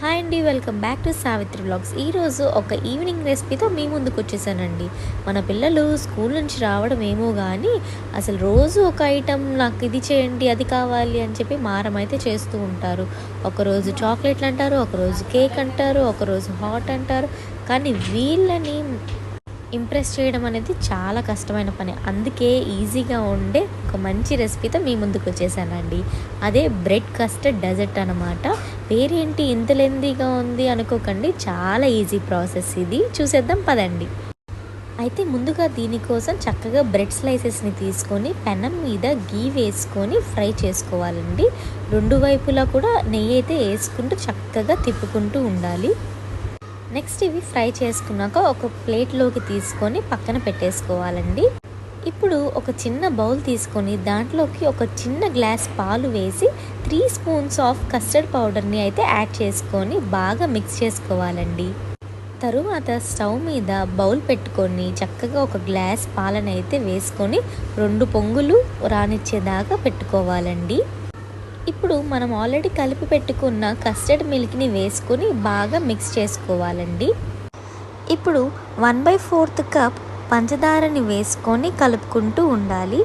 Hi అండి, welcome back to Savitri vlogs. ఈరోజు ఒక ఈవినింగ్ రెసిపీతో మీ ముందుకు వచ్చేసానండి. మన పిల్లలు స్కూల్ నుంచి రావడం ఏమో కానీ అసలు రోజు ఒక ఐటెం నాకు ఇది చేయండి అది కావాలి అని చెప్పి మారం అయితే చేస్తూ ఉంటారు. ఒకరోజు చాక్లెట్లు అంటారు, ఒకరోజు కేక్ అంటారు, ఒకరోజు హాట్ అంటారు. కానీ వీళ్ళని ఇంప్రెస్ చేయడం అనేది చాలా కష్టమైన పని. అందుకే ఈజీగా ఉండే ఒక మంచి రెసిపీతో మీ ముందుకు వచ్చేసానండి. అదే బ్రెడ్ కస్టర్డ్ డెజర్ట్ అనమాట. పేరేంటి ఇంత లెందీగా ఉంది అనుకోకండి, చాలా ఈజీ ప్రాసెస్. ఇది చూసేద్దాం పదండి. అయితే ముందుగా దీనికోసం చక్కగా బ్రెడ్ స్లైసెస్ని తీసుకొని పెనం మీద గీ వేసుకొని ఫ్రై చేసుకోవాలండి. రెండు వైపులా కూడా నెయ్యి అయితే వేసుకుంటూ చక్కగా తిప్పుకుంటూ ఉండాలి. నెక్స్ట్ ఇవి ఫ్రై చేసుకున్నాక ఒక ప్లేట్లోకి తీసుకొని పక్కన పెట్టేసుకోవాలండి. ఇప్పుడు ఒక చిన్న బౌల్ తీసుకొని దాంట్లోకి ఒక చిన్న గ్లాస్ పాలు వేసి 3 స్పూన్స్ ఆఫ్ కస్టర్డ్ పౌడర్ని అయితే యాడ్ చేసుకొని బాగా మిక్స్ చేసుకోవాలండి. తరువాత స్టవ్ మీద బౌల్ పెట్టుకొని చక్కగా ఒక గ్లాస్ పాలను అయితే వేసుకొని 2 పొంగులు రానిచ్చేదాకా పెట్టుకోవాలండి. ఇప్పుడు మనం ఆల్రెడీ కలిపి పెట్టుకున్న కస్టర్డ్ మిల్క్ని వేసుకొని బాగా మిక్స్ చేసుకోవాలండి. ఇప్పుడు 1/4 కప్ పంచదారని వేసుకొని కలుపుకుంటూ ఉండాలి.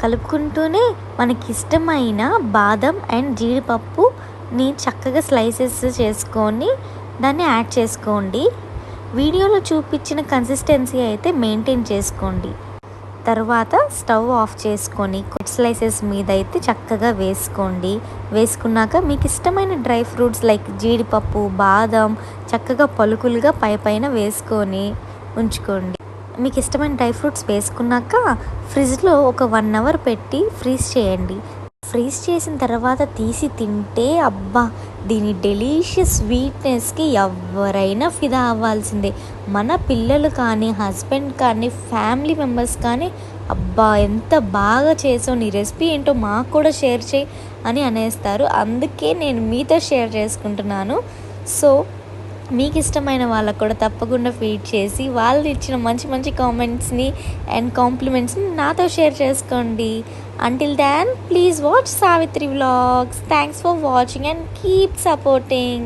కలుపుకుంటూనే మనకి ఇష్టమైన బాదం అండ్ జీడిపప్పుని చక్కగా స్లైసెస్ చేసుకొని దాన్ని యాడ్ చేసుకోండి. వీడియోలో చూపించిన కన్సిస్టెన్సీ అయితే మెయింటైన్ చేసుకోండి. తర్వాత స్టవ్ ఆఫ్ చేసుకొని స్లైసెస్ మీద అయితే చక్కగా వేసుకోండి. వేసుకున్నాక మీకు ఇష్టమైన డ్రై ఫ్రూట్స్ లైక్ జీడిపప్పు, బాదం చక్కగా పలుకులుగా పైన వేసుకొని ఉంచుకోండి. మీకు ఇష్టమైన డ్రై ఫ్రూట్స్ వేసుకున్నాక ఫ్రిడ్జ్లో ఒక 1 అవర్ పెట్టి ఫ్రీజ్ చేయండి. ఫ్రీజ్ చేసిన తర్వాత తీసి తింటే అబ్బా, దీని డెలీషియస్ స్వీట్నెస్కి ఎవరైనా ఫిదా అవ్వాల్సిందే. మన పిల్లలు కానీ, హస్బెండ్ కానీ, ఫ్యామిలీ మెంబర్స్ కానీ అబ్బా ఎంత బాగా చేసావు, నీ రెసిపీ ఏంటో మాకు కూడా షేర్ చేయి అని అనేస్తారు. అందుకే నేను మీతో షేర్ చేసుకుంటున్నాను. సో మీకు ఇష్టమైన వాళ్ళకు కూడా తప్పకుండా ఫీడ్ చేసి వాళ్ళు ఇచ్చిన మంచి మంచి కామెంట్స్ని అండ్ కాంప్లిమెంట్స్ని నాతో షేర్ చేసుకోండి. Until then, please watch Savitri Vlogs. Thanks for watching and keep supporting.